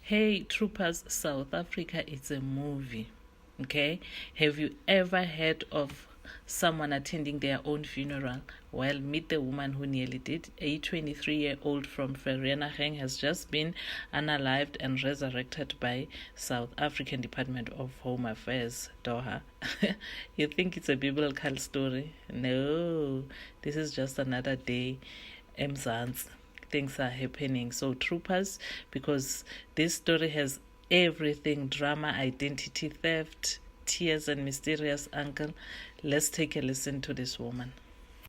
Hey, troopers, South Africa is a movie. Okay? Have you ever heard of someone attending their own funeral? Well, meet the woman who nearly did. A 23-year-old from Vereeniging has just been unalived and resurrected by South African Department of Home Affairs, Doha. You think it's a biblical story? No, this is just another day. Mzansi. Things are happening. So troopers, because this story has everything: drama, identity theft, tears, and mysterious uncle. Let's take a listen to this woman.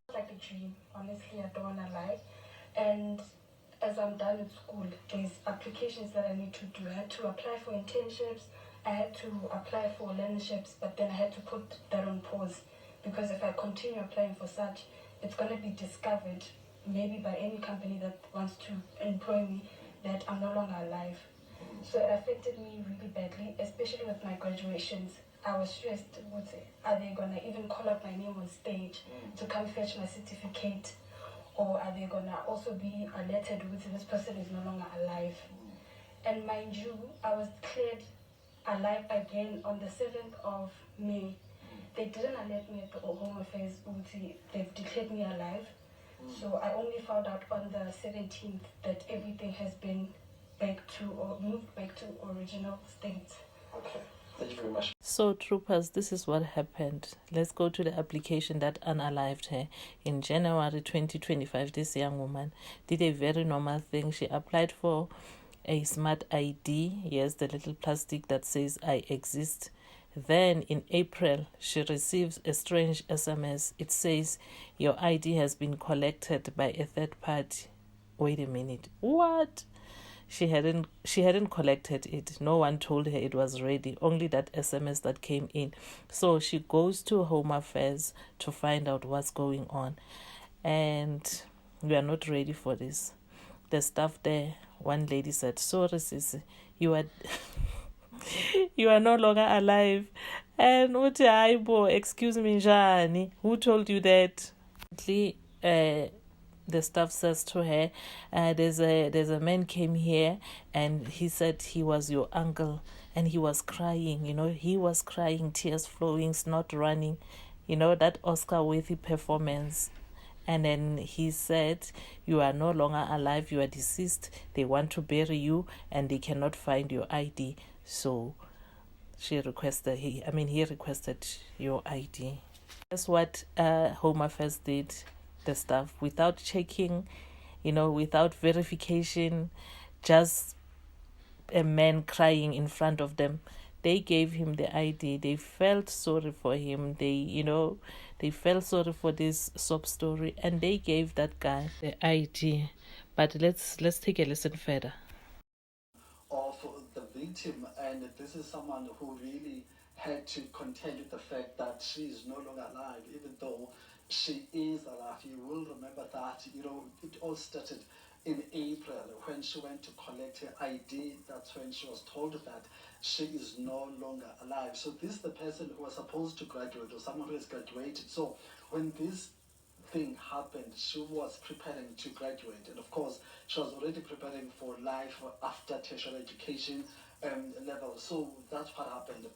It's like a dream. Honestly, I don't want to lie. And as I'm done with school, there's applications that I need to do. I had to apply for internships, I had to apply for learnerships, but then I had to put that on pause because if I continue applying for such, it's going to be discovered maybe by any company that wants to employ me that I'm no longer alive. So it affected me really badly, especially with my graduations. I was stressed with it. Are they gonna even call up my name on stage to come fetch my certificate? Or are they gonna also be alerted with this person is no longer alive? And mind you, I was declared alive again on the 7th of May. They didn't alert me at the Home Affairs. They've declared me alive. So I only found out on the 17th that everything has been back to or moved back to original state. Okay. Thank you very much. So troopers, this is what happened. Let's go to the application that unalived her. In January 2025, this young woman did a very normal thing. She applied for a smart ID. Yes, the little plastic that says I exist. Then in April, she receives a strange SMS. It says your ID has been collected by a third party. Wait a minute. What? She hadn't collected it. No one told her it was ready. Only that SMS that came in. So she goes to Home Affairs to find out what's going on. And we are not ready for this. The staff there, one lady said, sorry Sisi, you are you are no longer alive. And uthi hayibo, excuse me njani? Who told you that? The staff says to her, there's a man came here and he said he was your uncle and he was crying, he was crying, tears flowing, snot running, that Oscar-worthy performance. And then he said, you are no longer alive, you are deceased, they want to bury you and they cannot find your ID. So he requested your ID. That's what Home Affairs did. The staff, without checking, without verification, just a man crying in front of them. They gave him the ID. They felt sorry for him. They felt sorry for this sob story, and they gave that guy the ID. But let's take a listen further. Of the victim, and this is someone who really had to contend with the fact that she is no longer alive, even though she is alive. You will remember that, it all started in April when she went to collect her ID. That's when she was told that she is no longer alive. So this is the person who was supposed to graduate, or someone who has graduated. So when this thing happened, she was preparing to graduate, and of course she was already preparing for life after tertiary education level. So that's what happened.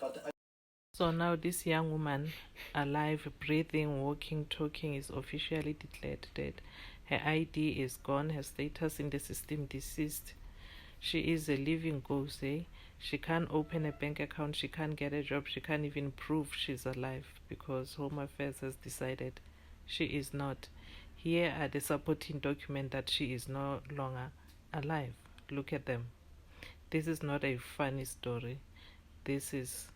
So now this young woman, alive, breathing, walking, talking, is officially declared dead. Her ID is gone, her status in the system deceased. She is a living ghost, eh? She can't open a bank account, she can't get a job, she can't even prove she's alive because Home Affairs has decided she is not. Here are the supporting documents that she is no longer alive. Look at them. This is not a funny story. This is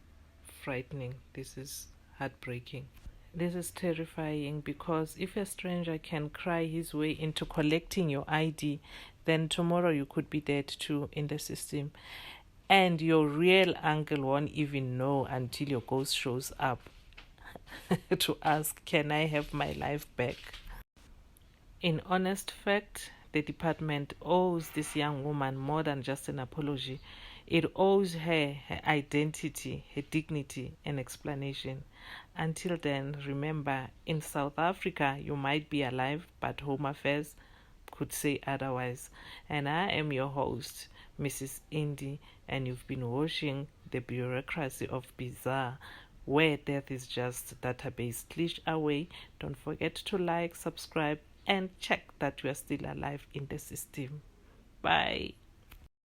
frightening. This is heartbreaking. This is terrifying because if a stranger can cry his way into collecting your ID, then tomorrow you could be dead too in the system. And your real uncle won't even know until your ghost shows up to ask, can I have my life back? In honest fact, the department owes this young woman more than just an apology. It owes her identity, her dignity, and explanation. Until then, remember, in South Africa, you might be alive, but Home Affairs could say otherwise. And I am your host, Mrs. Indy, and you've been watching The Bureaucracy of Bizarre, where death is just database glitch away. Don't forget to like, subscribe, and check that you are still alive in the system. Bye.